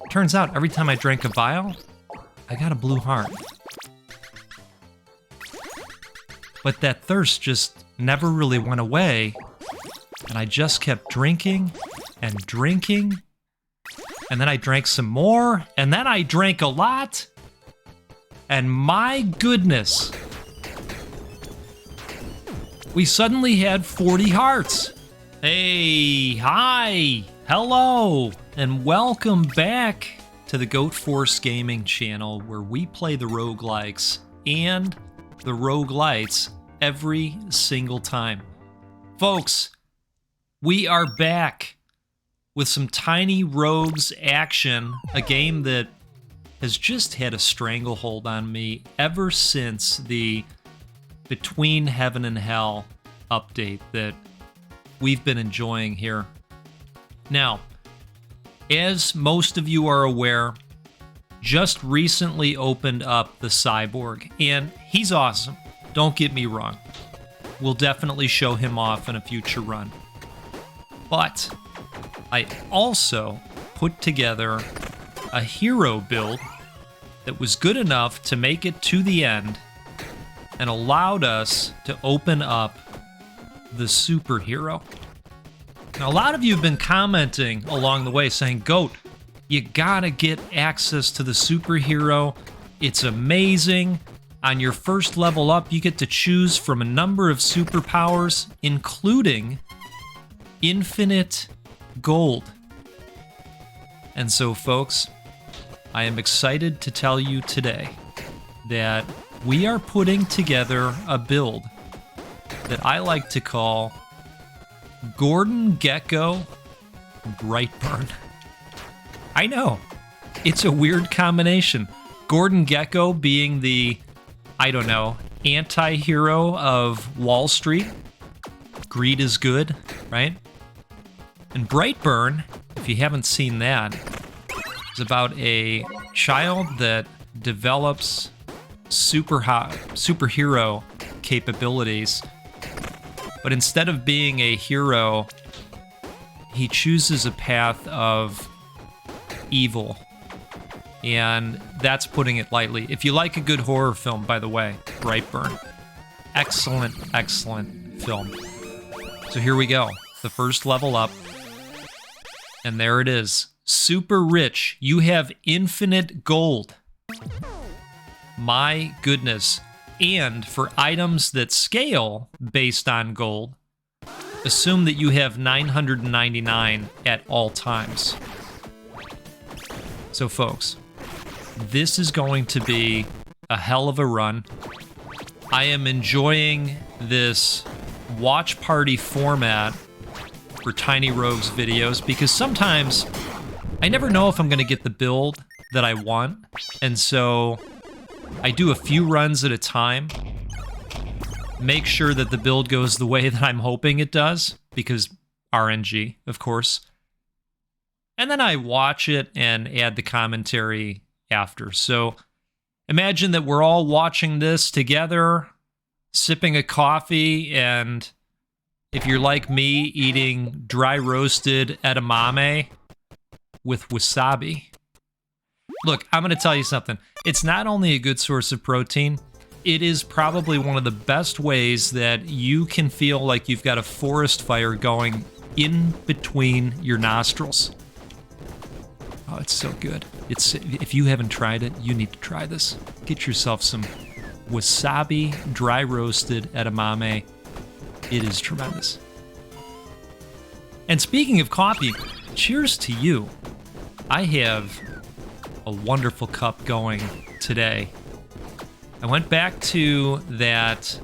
Turns out every time I drank a vial, I got a blue heart. But that thirst just never really went away, and I just kept drinking and drinking, and then I drank some more, and then I drank a lot, and my goodness, we suddenly had 40 hearts. Hey, hi, hello, and welcome back to the Goat Force Gaming channel, where we play the roguelikes and the roguelites every single time. Folks, we are back with some Tiny Rogues action, a game that has just had a stranglehold on me ever since the Between Heaven and Hell update that we've been enjoying here. Now, as most of you are aware, just recently opened up the Cyborg, and he's awesome. Don't get me wrong. We'll definitely show him off in a future run. But I also put together a hero build that was good enough to make it to the end and allowed us to open up the superhero. Now, a lot of you have been commenting along the way saying, Goat, you gotta get access to the superhero. It's amazing. On your first level up, you get to choose from a number of superpowers, including infinite gold. And so, folks, I am excited to tell you today that we are putting together a build that I like to call Gordon Gekko Brightburn. I know, it's a weird combination. Gordon Gekko being the, I don't know, anti-hero of Wall Street. Greed is good, right? And Brightburn, if you haven't seen that, is about a child that develops superhero capabilities. But instead of being a hero, he chooses a path of evil. And that's putting it lightly. If you like a good horror film, by the way, Brightburn. Excellent, excellent film. So here we go. The first level up. And there it is. Super rich. You have infinite gold. My goodness. And for items that scale based on gold, assume that you have 999 at all times. So folks, this is going to be a hell of a run. I am enjoying this watch party format for Tiny Rogues videos because sometimes I never know if I'm going to get the build that I want, and so I do a few runs at a time, make sure that the build goes the way that I'm hoping it does, because RNG, of course. And then I watch it and add the commentary after. So imagine that we're all watching this together, sipping a coffee, and if you're like me, eating dry roasted edamame with wasabi. Look, I'm going to tell you something. It's not only a good source of protein, it is probably one of the best ways that you can feel like you've got a forest fire going in between your nostrils. Oh, it's so good. If you haven't tried it, you need to try this. Get yourself some wasabi dry roasted edamame. It is tremendous. And speaking of coffee, cheers to you. I have a wonderful cup going today. I went back to that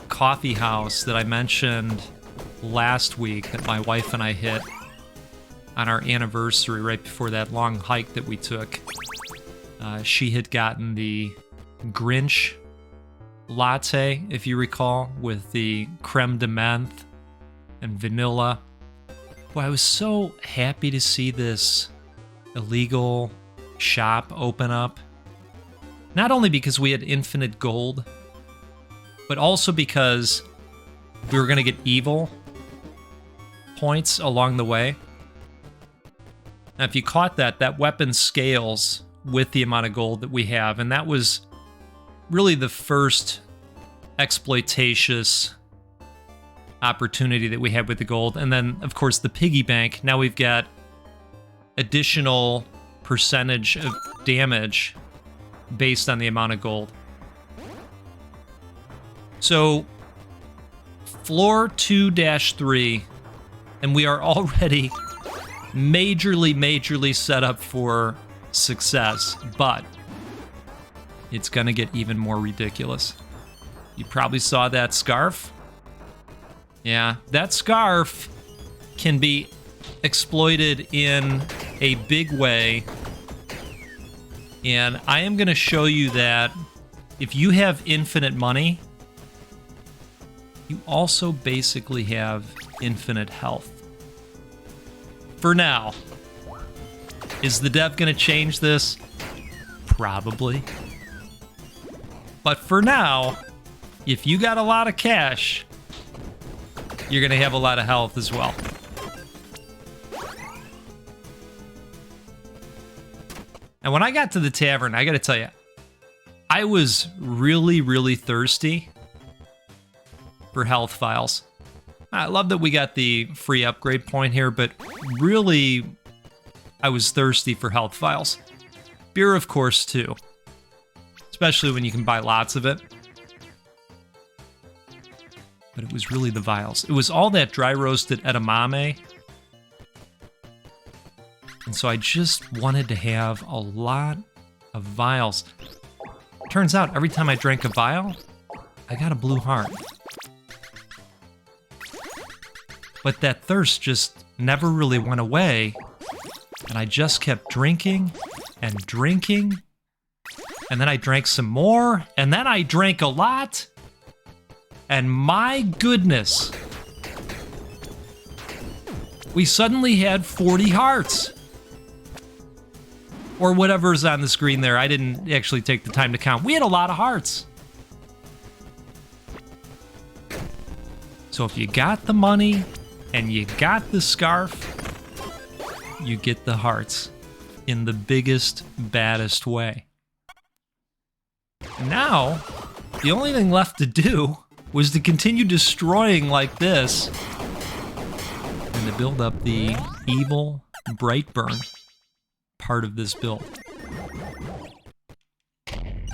coffee house that I mentioned last week that my wife and I hit on our anniversary right before that long hike that we took. She had gotten the Grinch latte, if you recall, with the creme de menthe and vanilla. Boy, I was so happy to see this illegal shop open up. Not only because we had infinite gold, but also because we were going to get evil points along the way. Now, if you caught that, that weapon scales with the amount of gold that we have, and that was really the first exploitatious opportunity that we had with the gold. And then, of course, the piggy bank. Now we've got additional percentage of damage based on the amount of gold. So, floor 2-3, and we are already majorly set up for success, but it's gonna get even more ridiculous. You probably saw that scarf. Yeah, that scarf can be exploited in a big way, and I am gonna show you that if you have infinite money, you also basically have infinite health. For now. Is the dev gonna change this? Probably. But for now, if you got a lot of cash, you're gonna have a lot of health as well. And when I got to the tavern, I gotta tell you, I was really thirsty for health files. I love that we got the free upgrade point here, but really, I was thirsty for health files. Beer, of course, too. Especially when you can buy lots of it. But it was really the vials. It was all that dry roasted edamame. And so I just wanted to have a lot of vials. Turns out, every time I drank a vial, I got a blue heart. But that thirst just never really went away, and I just kept drinking and drinking, and then I drank some more, and then I drank a lot, and my goodness, we suddenly had 40 hearts. Or whatever's on the screen there. I didn't actually take the time to count. We had a lot of hearts. So if you got the money and you got the scarf, you get the hearts in the biggest, baddest way. Now, the only thing left to do was to continue destroying like this and to build up the evil Brightburn part of this build.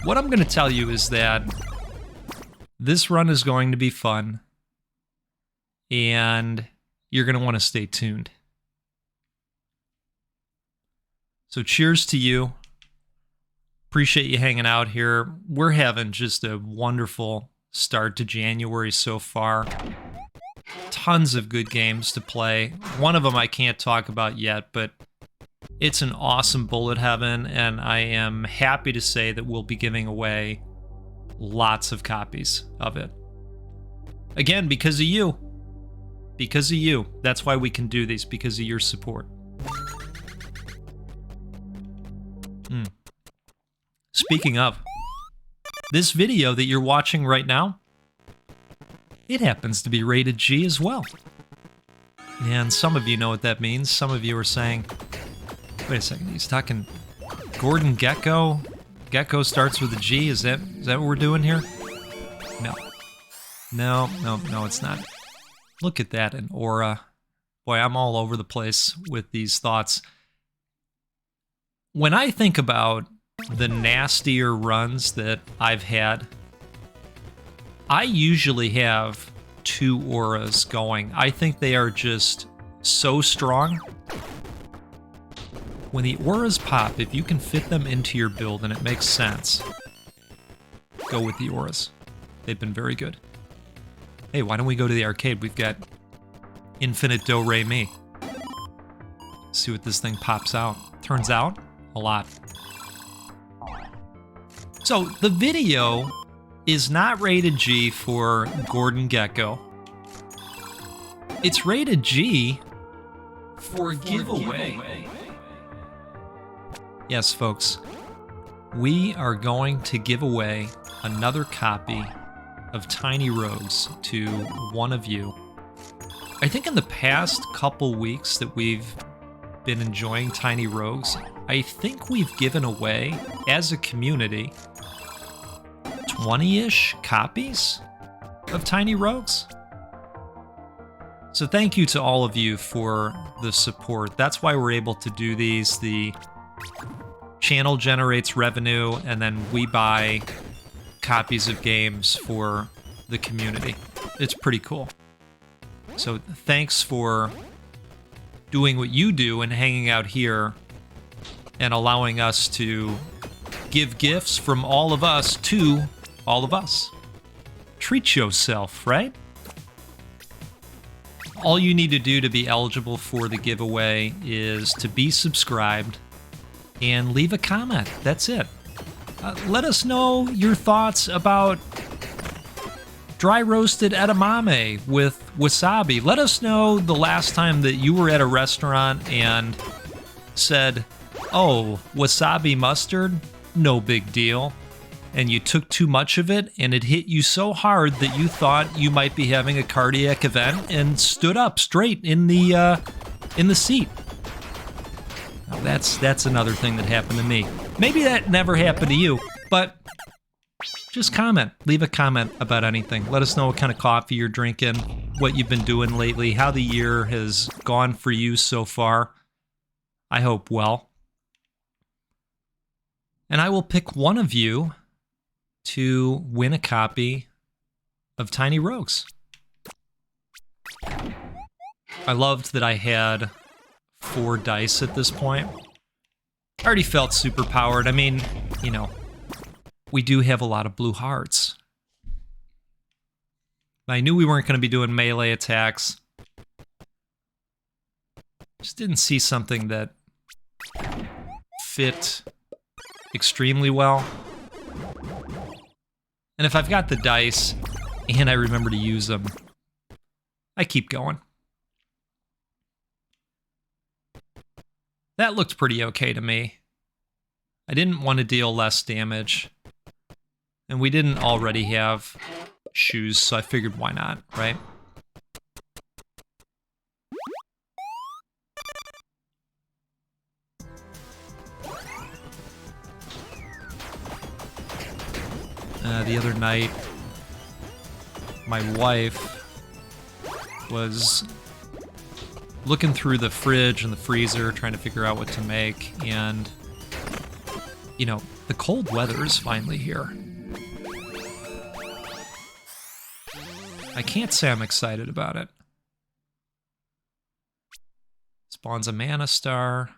What I'm going to tell you is that this run is going to be fun, and you're going to want to stay tuned. So cheers to you. Appreciate you hanging out here. We're having just a wonderful start to January so far. Tons of good games to play. One of them I can't talk about yet, but it's an awesome bullet heaven, and I am happy to say that we'll be giving away lots of copies of it. Again, because of you. Because of you. That's why we can do these, because of your support. Speaking of, this video that you're watching right now, it happens to be rated G as well. And some of you know what that means. Some of you are saying, wait a second, he's talking Gordon Gecko? Gecko starts with a G? Is that what we're doing here? No, it's not. Look at that, an aura. Boy, I'm all over the place with these thoughts. When I think about the nastier runs that I've had, I usually have 2 auras going. I think they are just so strong. When the auras pop, if you can fit them into your build and it makes sense, go with the auras. They've been very good. Hey, why don't we go to the arcade? We've got Infinite Do Re Mi. See what this thing pops out. Turns out, a lot. So, the video is not rated G for Gordon Gecko. It's rated G for giveaway. Yes, folks. We are going to give away another copy of Tiny Rogues to one of you. I think in the past couple weeks that we've been enjoying Tiny Rogues. I think we've given away, as a community, 20-ish copies of Tiny Rogues. So thank you to all of you for the support. That's why we're able to do these. The channel generates revenue, and then we buy copies of games for the community. It's pretty cool. So thanks for doing what you do and hanging out here and allowing us to give gifts from all of us to all of us. Treat yourself, right? All you need to do to be eligible for the giveaway is to be subscribed and leave a comment. That's it. Let us know your thoughts about dry roasted edamame with wasabi. Let us know the last time that you were at a restaurant and said, oh, wasabi mustard, no big deal. And you took too much of it, and it hit you so hard that you thought you might be having a cardiac event and stood up straight in the seat. Now that's another thing that happened to me. Maybe that never happened to you, but just comment. Leave a comment about anything. Let us know what kind of coffee you're drinking, what you've been doing lately, how the year has gone for you so far. I hope well. And I will pick one of you to win a copy of Tiny Rogues. I loved that I had 4 dice at this point. I already felt super powered. I mean, you know, we do have a lot of blue hearts. I knew we weren't going to be doing melee attacks. Just didn't see something that fit extremely well. And if I've got the dice and I remember to use them, I keep going. That looked pretty okay to me. I didn't want to deal less damage. And we didn't already have shoes, so I figured why not, right? The other night, my wife was looking through the fridge and the freezer, trying to figure out what to make, and, you know, the cold weather is finally here. I can't say I'm excited about it. Spawns a mana star.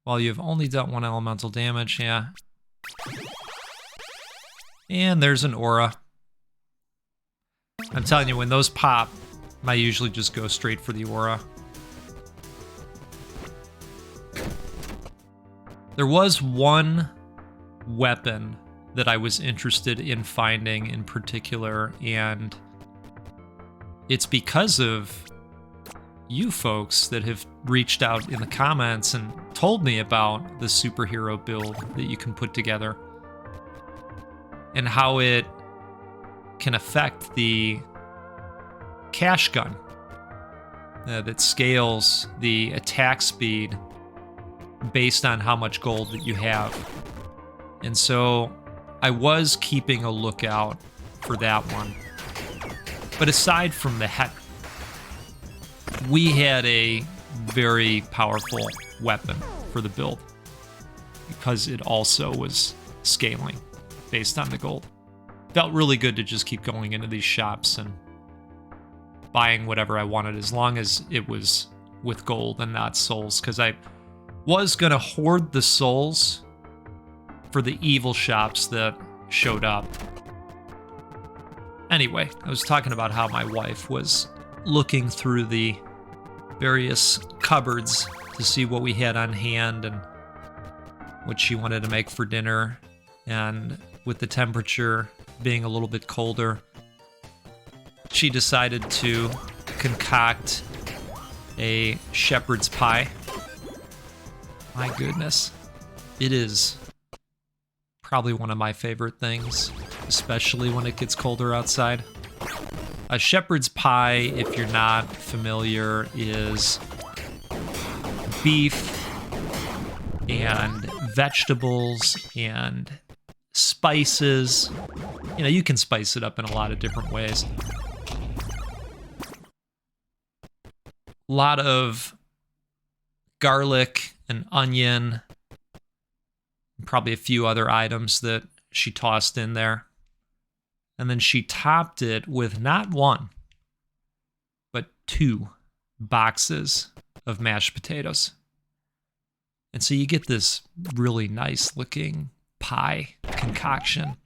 While you've only dealt 1 elemental damage, yeah. And there's an aura. I'm telling you, when those pop, I usually just go straight for the aura. There was one weapon that I was interested in finding in particular, and it's because of you folks that have reached out in the comments and told me about the superhero build that you can put together and how it can affect the cash gun that scales the attack speed based on how much gold that you have. And so I was keeping a lookout for that one. But aside from that, we had a very powerful weapon for the build because it also was scaling based on the gold. Felt really good to just keep going into these shops and buying whatever I wanted as long as it was with gold and not souls, because I was going to hoard the souls for the evil shops that showed up. Anyway, I was talking about how my wife was looking through the various cupboards to see what we had on hand and what she wanted to make for dinner. And with the temperature being a little bit colder, she decided to concoct a shepherd's pie. My goodness. It is probably one of my favorite things, especially when it gets colder outside. A shepherd's pie, if you're not familiar, is beef and vegetables and spices. You know, you can spice it up in a lot of different ways. A lot of garlic and onion, probably a few other items that she tossed in there. And then she topped it with not one, but 2 boxes of mashed potatoes. And so you get this really nice looking pie concoction.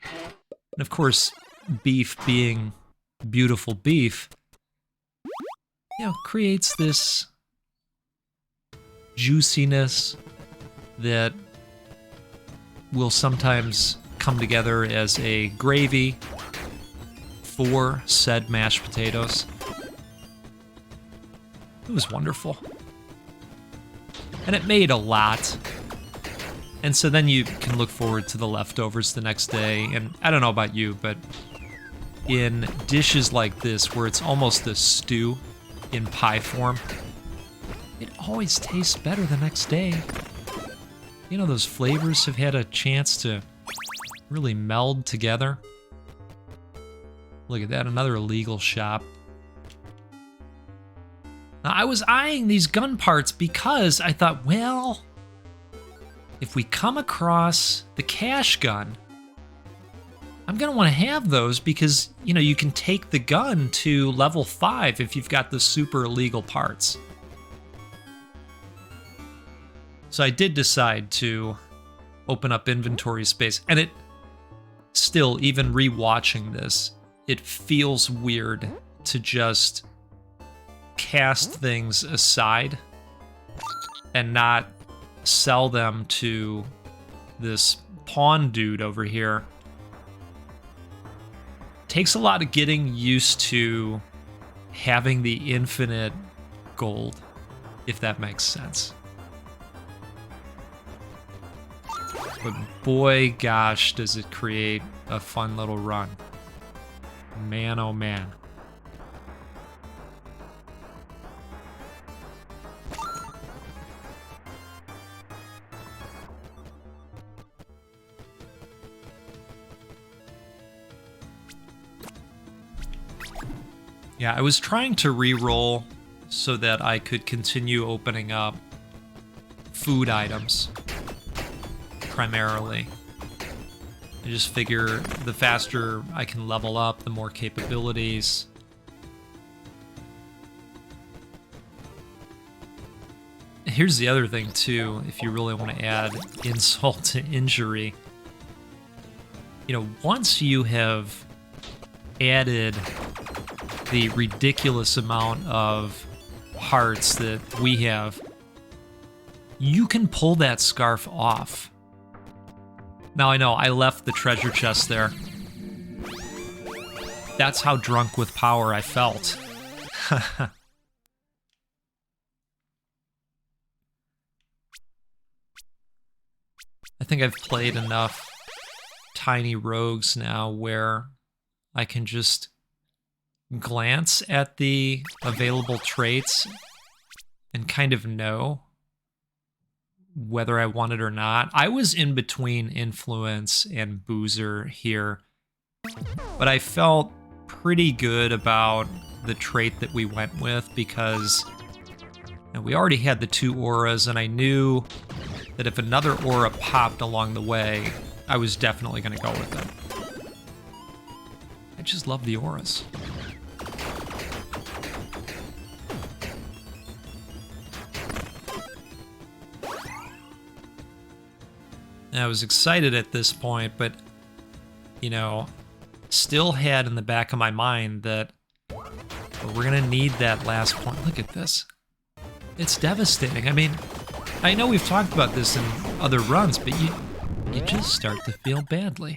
And of course, beef being beautiful beef, you know, creates this juiciness that will sometimes come together as a gravy for said mashed potatoes. It was wonderful. And it made a lot. And so then you can look forward to the leftovers the next day. And I don't know about you, but in dishes like this, where it's almost a stew in pie form, it always tastes better the next day. You know, those flavors have had a chance to really meld together. Look at that, another illegal shop. Now, I was eyeing these gun parts because I thought, well, if we come across the cash gun, I'm going to want to have those because, you know, you can take the gun to level 5 if you've got the super illegal parts. So I did decide to open up inventory space, and it still, even rewatching this, it feels weird to just cast things aside and not sell them to this pawn dude over here. Takes a lot of getting used to having the infinite gold, if that makes sense. But boy, gosh, does it create a fun little run. Man, oh man. Yeah, I was trying to re-roll so that I could continue opening up food items, primarily. I just figure the faster I can level up, the more capabilities. Here's the other thing, too, if you really want to add insult to injury. You know, once you have added the ridiculous amount of hearts that we have, you can pull that scarf off. Now, I know I left the treasure chest there. That's how drunk with power I felt. I think I've played enough tiny rogues now where I can just glance at the available traits and kind of know whether I want it or not. I was in between influence and boozer here, but I felt pretty good about the trait that we went with because we already had the 2 auras, and I knew that if another aura popped along the way, I was definitely going to go with it. I just love the auras. And I was excited at this point, but, you know, still had in the back of my mind that we're going to need that last point. Look at this. It's devastating. I mean, I know we've talked about this in other runs, but you just start to feel badly.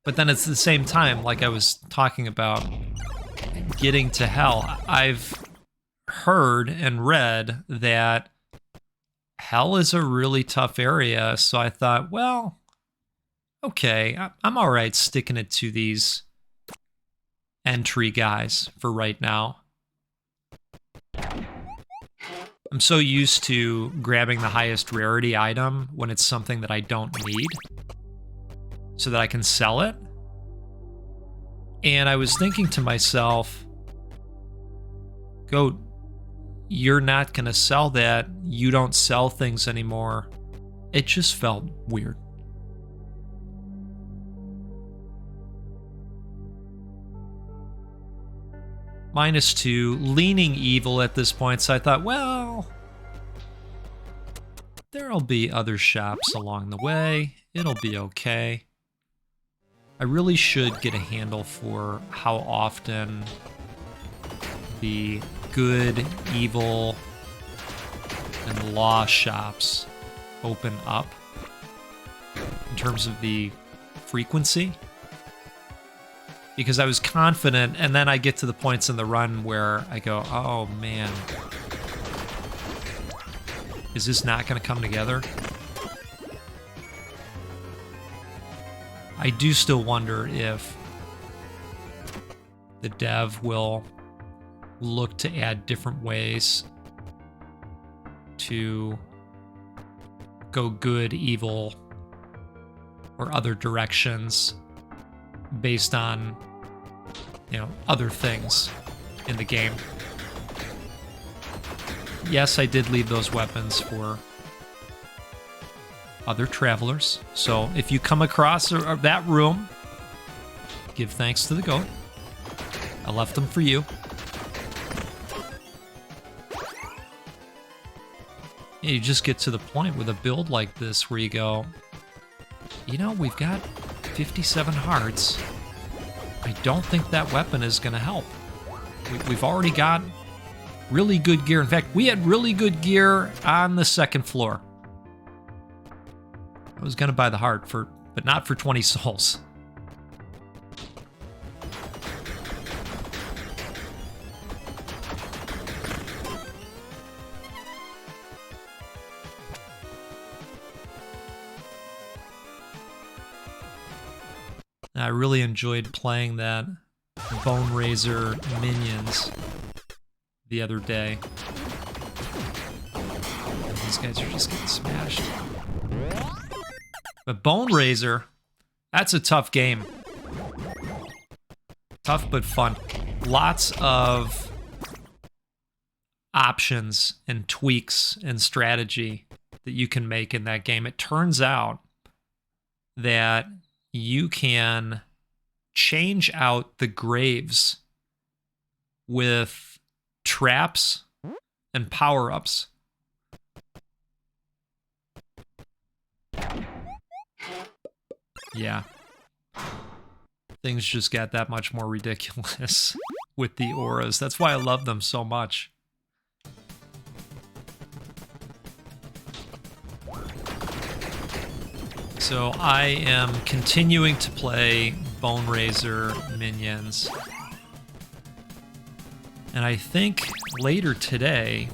But then it's the same time, like I was talking about getting to hell. I've heard and read that hell is a really tough area, so I thought, well, okay, I'm all right sticking it to these entry guys for right now. I'm so used to grabbing the highest rarity item when it's something that I don't need so that I can sell it. And I was thinking to myself, Goat, you're not going to sell that. You don't sell things anymore. It just felt weird. -2, leaning evil at this point, so I thought, well, there'll be other shops along the way. It'll be okay. I really should get a handle for how often the good, evil, and law shops open up in terms of the frequency. Because I was confident, and then I get to the points in the run where I go, oh man, is this not going to come together? I do still wonder if the dev will look to add different ways to go good, evil, or other directions based on, you know, other things in the game. Yes, I did leave those weapons for other travelers. So if you come across that room, give thanks to the goat. I left them for you. You just get to the point with a build like this where you go, you know, we've got 57 hearts. I don't think that weapon is going to help. We've already got really good gear. In fact, we had really good gear on the second floor. I was going to buy the heart but not for 20 souls. I really enjoyed playing that Bone Razor minions the other day. These guys are just getting smashed. But Bone Razor, that's a tough game. Tough but fun. Lots of options and tweaks and strategy that you can make in that game. It turns out that you can change out the graves with traps and power-ups. Yeah. Things just got that much more ridiculous with the auras. That's why I love them so much. So I am continuing to play Bone Razor minions. And I think later today,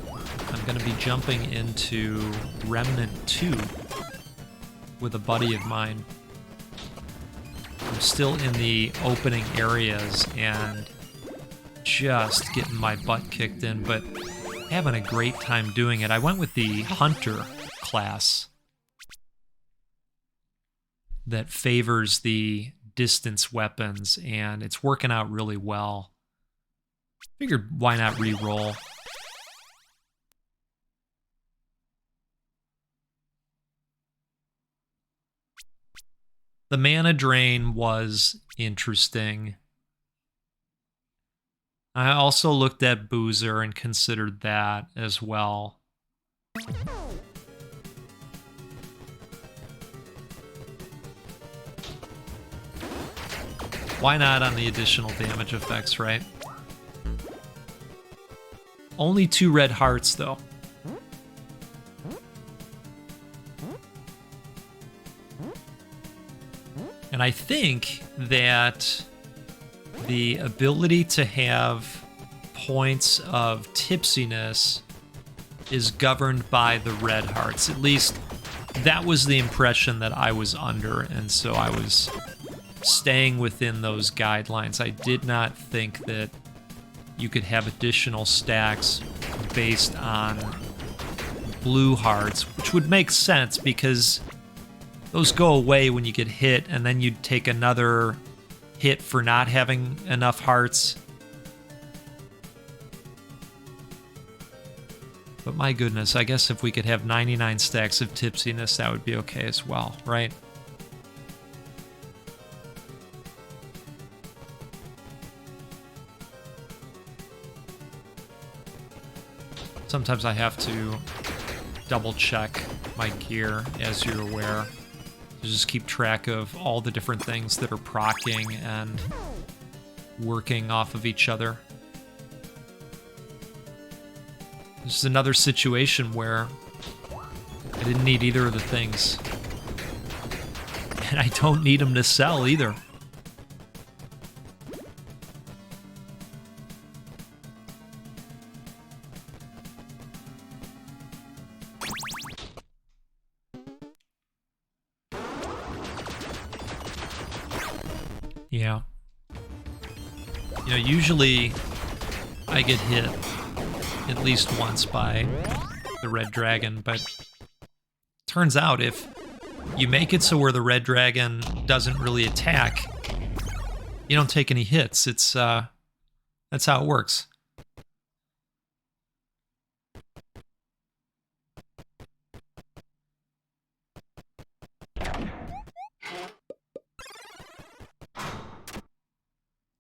I'm going to be jumping into Remnant 2 with a buddy of mine. I'm still in the opening areas and just getting my butt kicked in, but having a great time doing it. I went with the Hunter class that favors the distance weapons, and it's working out really well. Figured why not re-roll. The mana drain was interesting. I also looked at Boozer and considered that as well. Why not on the additional damage effects, right? Only 2 red hearts, though. And I think that the ability to have points of tipsiness is governed by the red hearts. At least that was the impression that I was under, and so I was staying within those guidelines. I did not think that you could have additional stacks based on blue hearts, which would make sense because those go away when you get hit, and then you'd take another hit for not having enough hearts. But my goodness, I guess if we could have 99 stacks of tipsiness, that would be okay as well, right? Sometimes I have to double check my gear, as you're aware, to just keep track of all the different things that are proccing and working off of each other. This is another situation where I didn't need either of the things. And I don't need them to sell either. Yeah. You know, usually I get hit at least once by the red dragon, but turns out if you make it so where the red dragon doesn't really attack, you don't take any hits. It's that's how it works.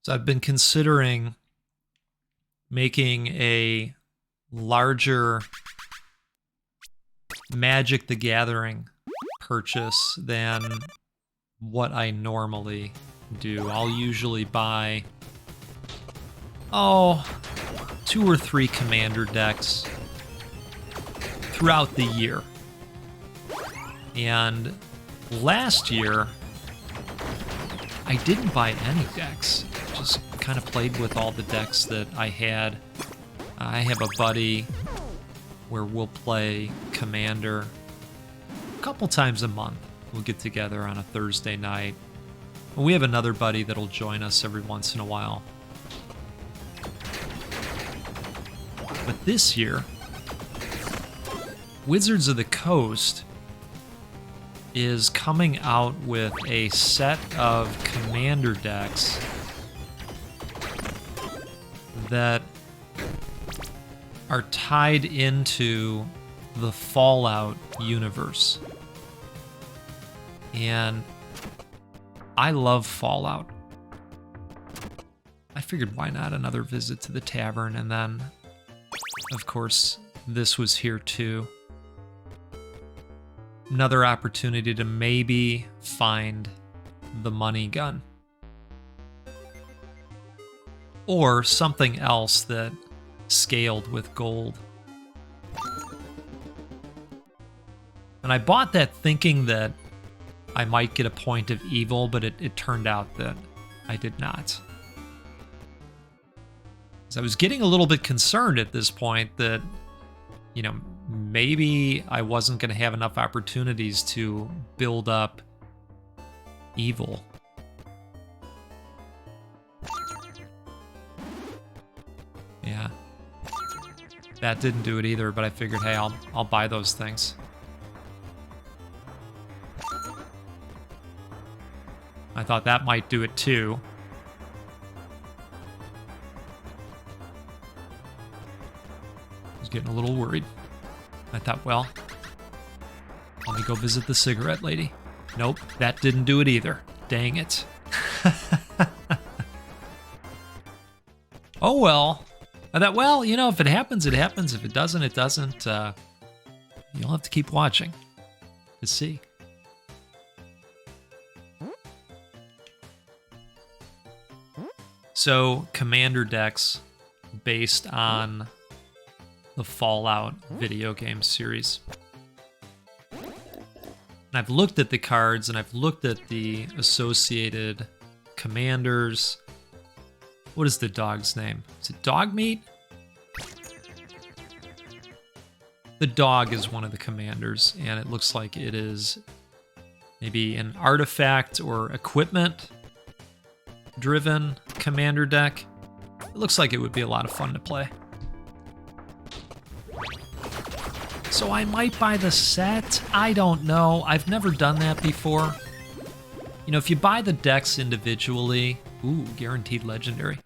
So I've been considering making a larger Magic the Gathering purchase than what I normally do. I'll usually buy, 2 or 3 commander decks throughout the year. And last year, I didn't buy any decks. Just kind of played with all the decks that I had. I have a buddy where we'll play Commander a couple times a month. We'll get together on a Thursday night. And we have another buddy that'll join us every once in a while. But this year, Wizards of the Coast is coming out with a set of Commander decks that are tied into the Fallout universe. And I love Fallout. I figured why not another visit to the tavern, and then, of course, this was here too. Another opportunity to maybe find the money gun. Or something else that scaled with gold. And I bought that thinking that I might get a point of evil, but it turned out that I did not. So I was getting a little bit concerned at this point that, you know, maybe I wasn't going to have enough opportunities to build up evil. Yeah. That didn't do it either, but I figured, hey, I'll buy those things. I thought that might do it too. I was getting a little worried. I thought, well, let me go visit the cigarette lady. Nope, that didn't do it either. Dang it. Oh well. I thought, well, you know, if it happens, it happens. If it doesn't, it doesn't. You'll have to keep watching to see. So, Commander decks based on the Fallout video game series. And I've looked at the cards, and I've looked at the associated commanders. What is the dog's name? Is it Dogmeat? The dog is one of the commanders, and it looks like it is maybe an artifact or equipment-driven commander deck. It looks like it would be a lot of fun to play. So I might buy the set. I don't know. I've never done that before. You know, if you buy the decks individually, ooh, guaranteed legendary.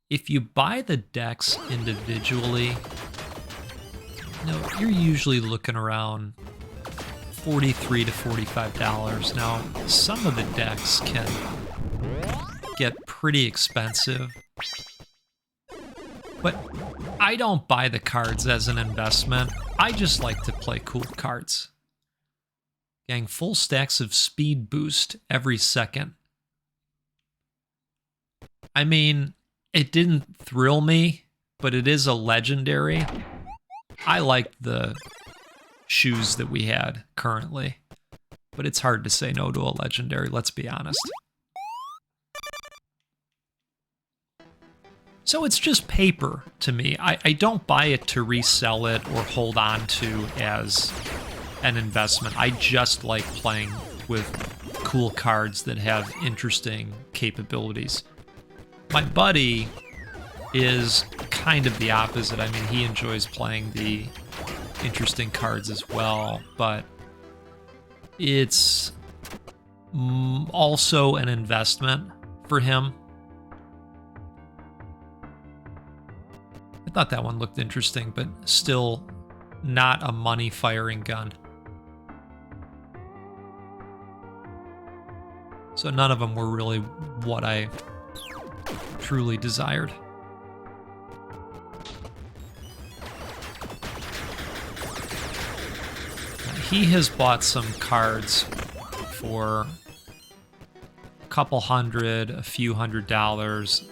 If you buy the decks individually, you know, you're usually looking around $43 to $45. Now, some of the decks can get pretty expensive, but I don't buy the cards as an investment. I just like to play cool cards. Gang, full stacks of speed boost every second. I mean, it didn't thrill me, but it is a legendary. I like the shoes that we had currently, but it's hard to say no to a legendary, let's be honest. So it's just paper to me. I don't buy it to resell it or hold on to as an investment. I just like playing with cool cards that have interesting capabilities. My buddy is kind of the opposite. I mean, he enjoys playing the interesting cards as well, but it's also an investment for him. I thought that one looked interesting, but still not a money-firing gun. So none of them were really what I truly desired. He has bought some cards for a couple hundred, a few $100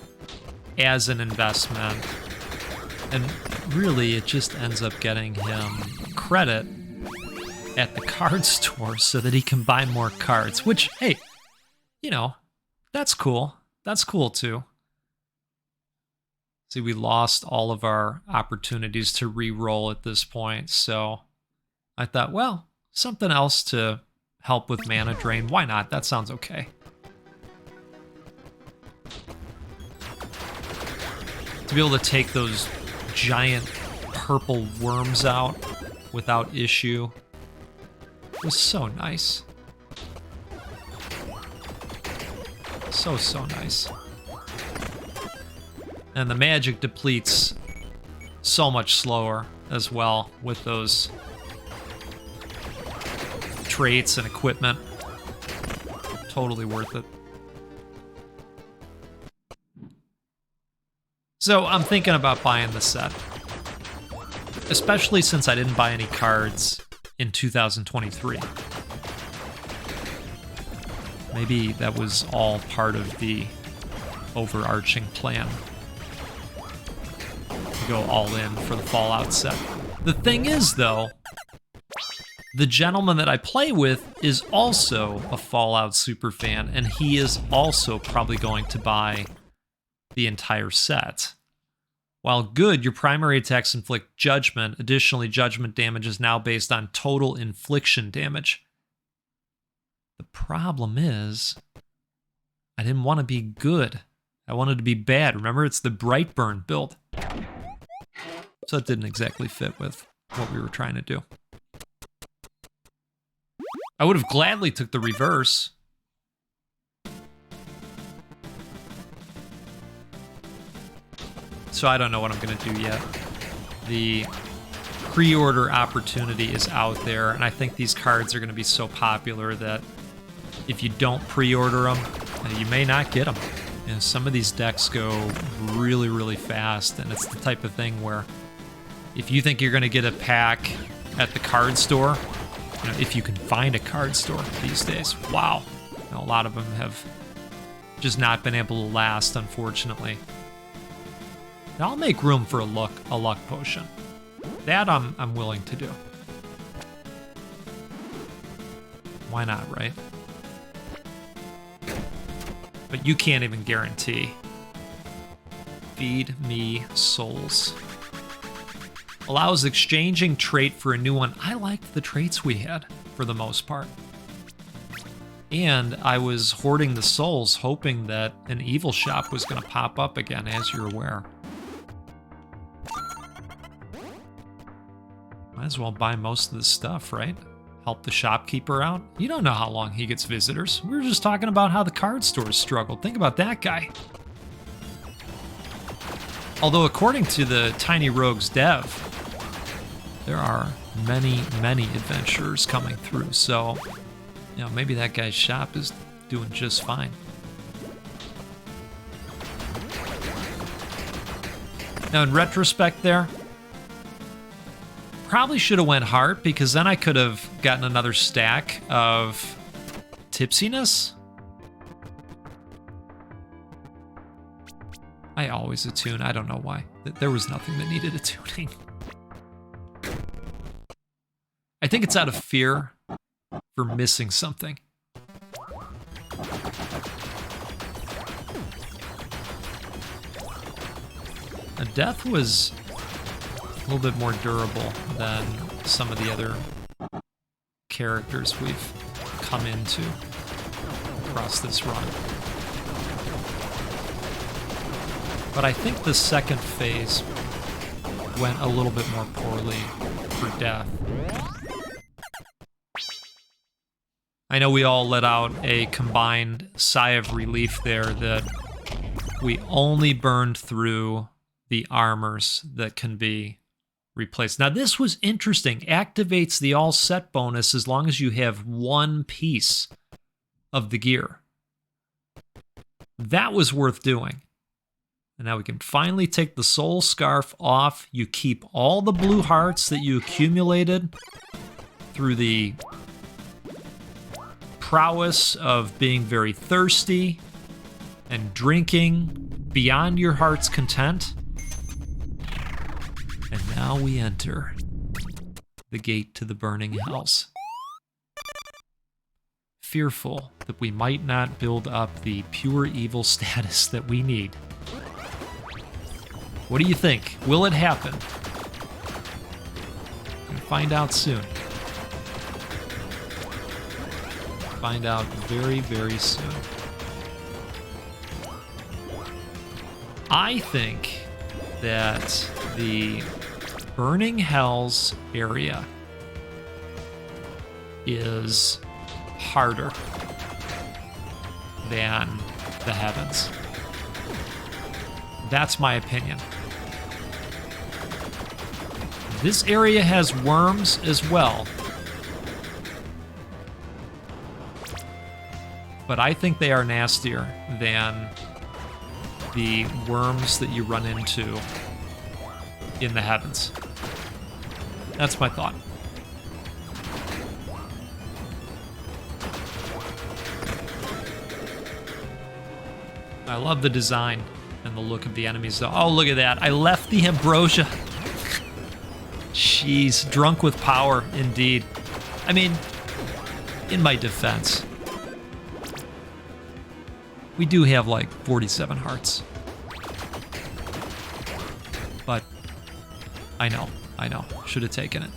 as an investment. And really, it just ends up getting him credit at the card store so that he can buy more cards, which, hey, you know, that's cool. That's cool too. See, we lost all of our opportunities to re-roll at this point, so I thought, well, something else to help with mana drain. Why not? That sounds okay. To be able to take those giant purple worms out without issue was so nice. So nice. And the magic depletes so much slower as well with those traits and equipment. Totally worth it. So I'm thinking about buying the set, especially since I didn't buy any cards in 2023. Maybe that was all part of the overarching plan to go all in for the Fallout set. The thing is, though, the gentleman that I play with is also a Fallout superfan, and he is also probably going to buy the entire set. While good, your primary attacks inflict judgment. Additionally, judgment damage is now based on total infliction damage. The problem is, I didn't want to be good. I wanted to be bad. Remember, it's the Brightburn build. So it didn't exactly fit with what we were trying to do. I would have gladly took the reverse. So I don't know what I'm going to do yet. The pre-order opportunity is out there, and I think these cards are going to be so popular that if you don't pre-order them, you may not get them. You know, some of these decks go really, really fast, and it's the type of thing where if you think you're going to get a pack at the card store, you know, if you can find a card store these days, wow. You know, a lot of them have just not been able to last, unfortunately. Now, I'll make room for a luck potion. That I'm willing to do. Why not, right? But you can't even guarantee. Feed me souls. Allows exchanging trait for a new one. I liked the traits we had for the most part. And I was hoarding the souls, hoping that an evil shop was going to pop up again, as you're aware. Might as well buy most of the stuff, right? Help the shopkeeper out. You don't know how long he gets visitors. We were just talking about how the card stores struggled. Think about that guy. Although according to the Tiny Rogues dev, there are many, many adventurers coming through. So, you know, maybe that guy's shop is doing just fine. Now, in retrospect there, probably should have went heart, because then I could have gotten another stack of tipsiness. I always attune. I don't know why. There was nothing that needed attuning. I think it's out of fear for missing something. Now, death was a little bit more durable than some of the other characters we've come into across this run. But I think the second phase went a little bit more poorly for death. I know we all let out a combined sigh of relief there that we only burned through the armors that can be replaced. Now, this was interesting. Activates the all set bonus as long as you have one piece of the gear. That was worth doing. And now we can finally take the soul scarf off. You keep all the blue hearts that you accumulated through the prowess of being very thirsty and drinking beyond your heart's content. And now we enter the gate to the burning hells. Fearful that we might not build up the pure evil status that we need. What do you think? Will it happen? We'll find out soon. Find out very, very soon. I think that the Burning Hells area is harder than the Heavens. That's my opinion. This area has worms as well, but I think they are nastier than the worms that you run into in the Heavens. That's my thought. I love the design and the look of the enemies, though. Oh, look at that. I left the ambrosia. Jeez, drunk with power, indeed. I mean, in my defense, we do have like 47 hearts. But I know. Should have taken it.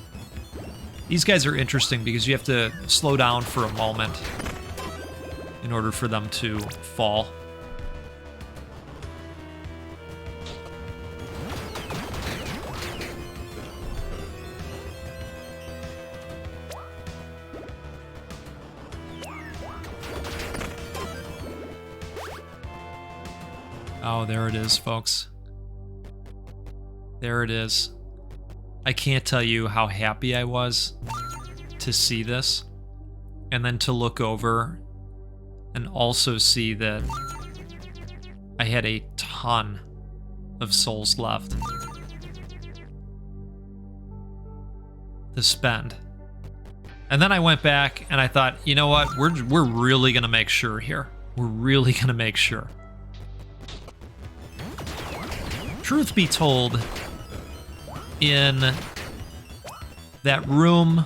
These guys are interesting because you have to slow down for a moment in order for them to fall. Oh, there it is, folks. There it is. I can't tell you how happy I was to see this, and then to look over and also see that I had a ton of souls left to spend. And then I went back and I thought, you know what? We're really gonna make sure here. We're really gonna make sure. Truth be told, in that room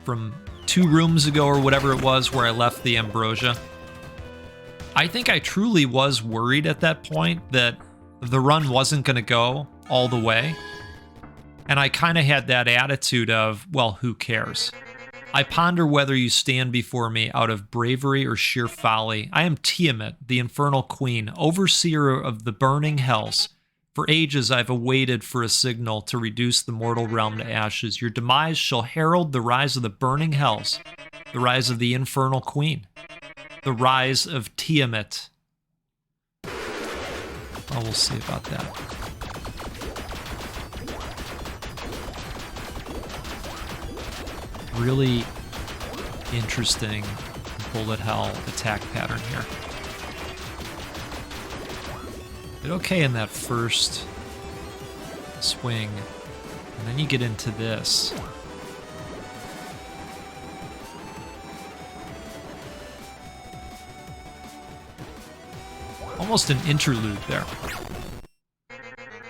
from 2 rooms ago or whatever it was where I left the ambrosia, I think I truly was worried at that point that the run wasn't going to go all the way. And I kind of had that attitude of, well, who cares? I ponder whether you stand before me out of bravery or sheer folly. I am Tiamat, the infernal queen, overseer of the burning hells. For ages I've awaited for a signal to reduce the mortal realm to ashes. Your demise shall herald the rise of the burning hells, the rise of the infernal queen, the rise of Tiamat. Oh, we'll see about that. Really interesting bullet hell attack pattern here. Did okay in that first swing, and then you get into this. Almost an interlude there.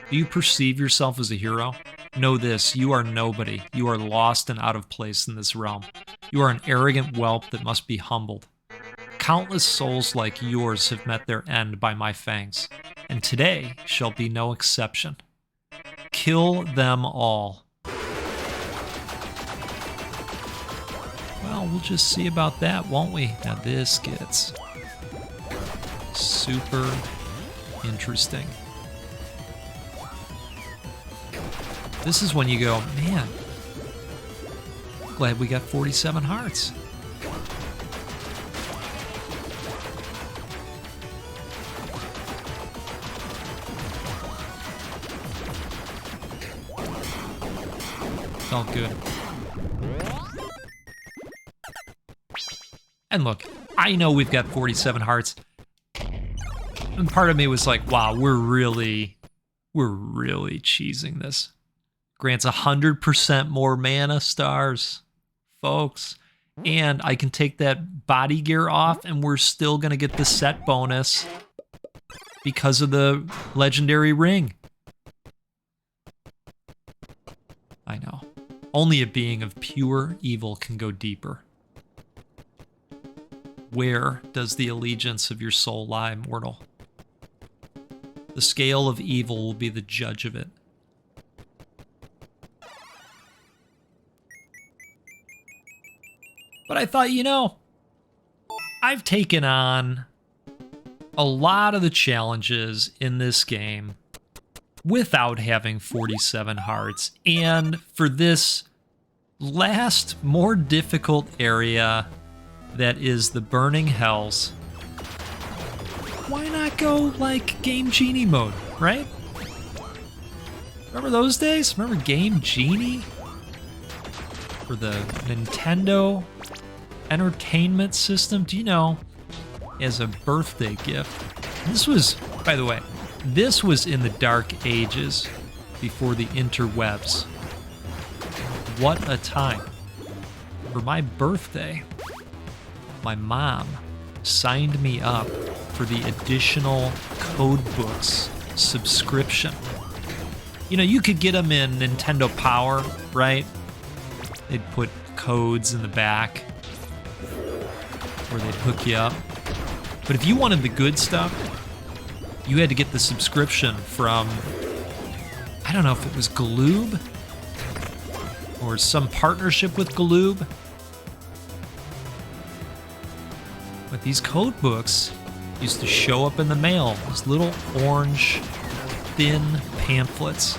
Do you perceive yourself as a hero? Know this, you are nobody. You are lost and out of place in this realm. You are an arrogant whelp that must be humbled. Countless souls like yours have met their end by my fangs, and today shall be no exception. Kill them all. Well, we'll just see about that, won't we? Now this gets super interesting. This is when you go, man, glad we got 47 hearts. Felt good. And look, I know we've got 47 hearts. And part of me was like, wow, we're really cheesing this. Grants 100% more mana stars, folks. And I can take that body gear off and we're still going to get the set bonus because of the legendary ring. I know. Only a being of pure evil can go deeper. Where does the allegiance of your soul lie, mortal? The scale of evil will be the judge of it. But I thought, you know, I've taken on a lot of the challenges in this game without having 47 hearts. And for this last, more difficult area that is the Burning Hells, why not go like Game Genie mode, right? Remember those days? Remember Game Genie? For the Nintendo Entertainment System? Do you know, as a birthday gift, this was, by the way, this was in the dark ages before the interwebs. What a time. For my birthday, my mom signed me up for the additional code books subscription. You know, you could get them in Nintendo Power, right? They'd put codes in the back where they'd hook you up. But if you wanted the good stuff, you had to get the subscription from, I don't know if it was Galoob or some partnership with Galoob. But these code books used to show up in the mail, these little orange, thin pamphlets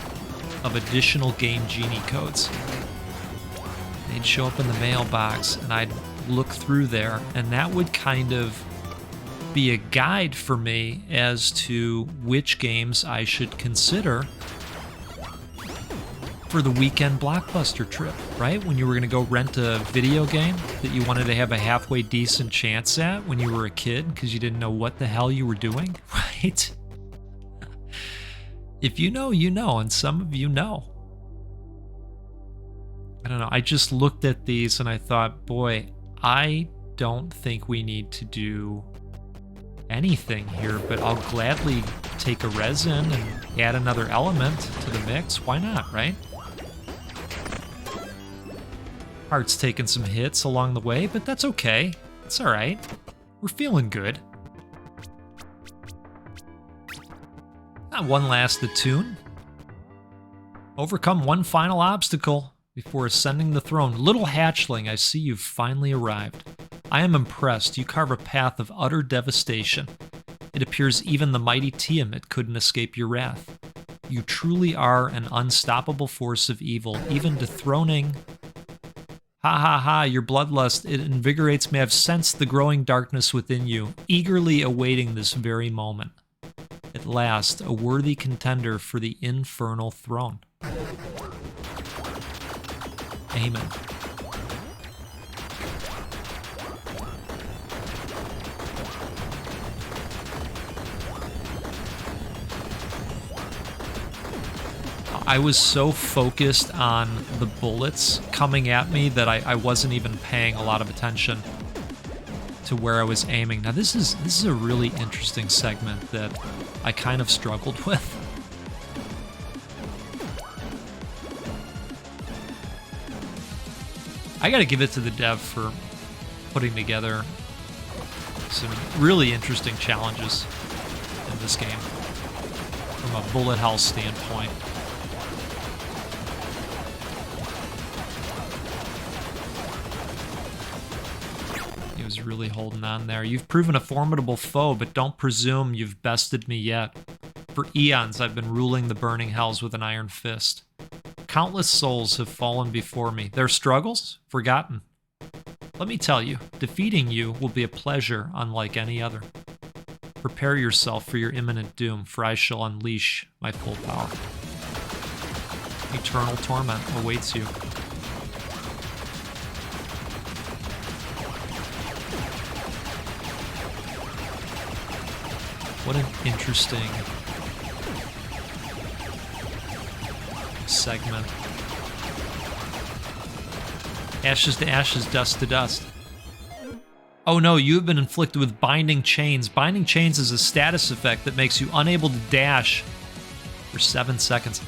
of additional Game Genie codes. They'd show up in the mailbox, and I'd look through there, and that would kind of be a guide for me as to which games I should consider for the weekend blockbuster trip, right? When you were going to go rent a video game that you wanted to have a halfway decent chance at when you were a kid because you didn't know what the hell you were doing, right? If you know, you know, and some of you know. I don't know, I just looked at these and I thought, boy, I don't think we need to do anything here, but I'll gladly take a resin and add another element to the mix. Why not, right? Heart's taking some hits along the way, but that's okay. It's all right. We're feeling good. One last attune. Overcome one final obstacle before ascending the throne. Little hatchling, I see you've finally arrived. I am impressed. You carve a path of utter devastation. It appears even the mighty Tiamat couldn't escape your wrath. You truly are an unstoppable force of evil, even dethroning. Ha ha ha, your bloodlust, it invigorates me. I've sensed the growing darkness within you, eagerly awaiting this very moment. At last, a worthy contender for the infernal throne. Amen. I was so focused on the bullets coming at me that I wasn't even paying a lot of attention to where I was aiming. Now this is a really interesting segment that I kind of struggled with. I gotta give it to the dev for putting together some really interesting challenges in this game from a bullet hell standpoint. He was really holding on there. You've proven a formidable foe, but don't presume you've bested me yet. For eons, I've been ruling the burning hells with an iron fist. Countless souls have fallen before me. Their struggles? Forgotten. Let me tell you, defeating you will be a pleasure unlike any other. Prepare yourself for your imminent doom, for I shall unleash my full power. Eternal torment awaits you. What an interesting segment. Ashes to ashes, dust to dust. Oh no, you have been inflicted with binding chains. Binding chains is a status effect that makes you unable to dash for 7 seconds.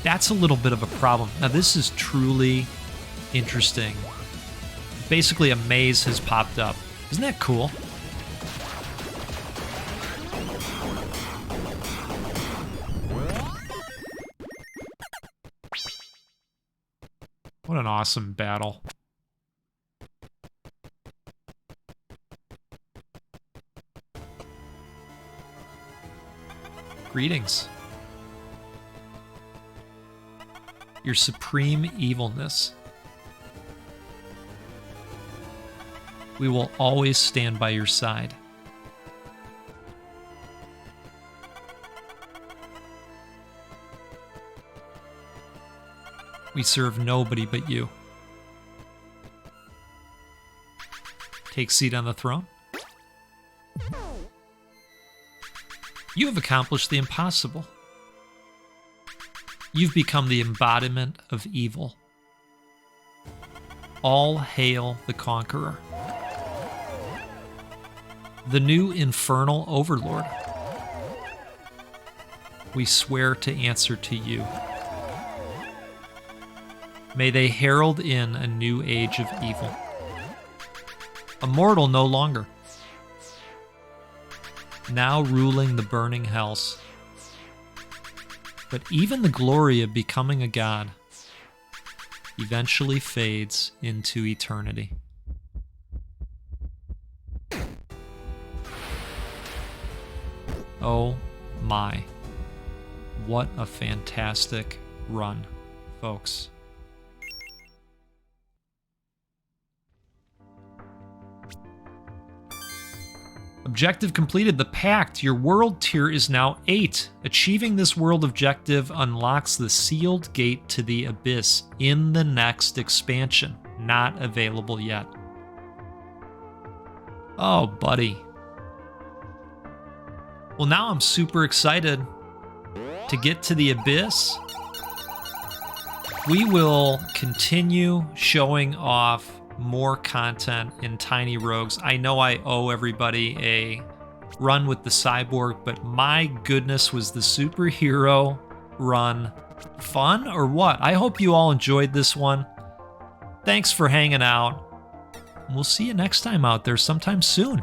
That's a little bit of a problem. Now this is truly interesting. Basically a maze has popped up. Isn't that cool? What an awesome battle. Greetings. Your supreme evilness. We will always stand by your side. We serve nobody but you. Take seat on the throne. You have accomplished the impossible. You've become the embodiment of evil. All hail the conqueror. The new infernal overlord. We swear to answer to you. May they herald in a new age of evil. A mortal no longer. Now ruling the burning hells. But even the glory of becoming a god eventually fades into eternity. Oh my. What a fantastic run, folks. Objective completed. The Pact. Your world tier is now 8. Achieving this world objective unlocks the sealed gate to the abyss in the next expansion. Not available yet. Oh, buddy. Well, now I'm super excited to get to the abyss. We will continue showing off more content in Tiny Rogues. I know I owe everybody a run with the cyborg, but my goodness, was the superhero run fun or what? I hope you all enjoyed this one. Thanks for hanging out. We'll see you next time out there sometime soon.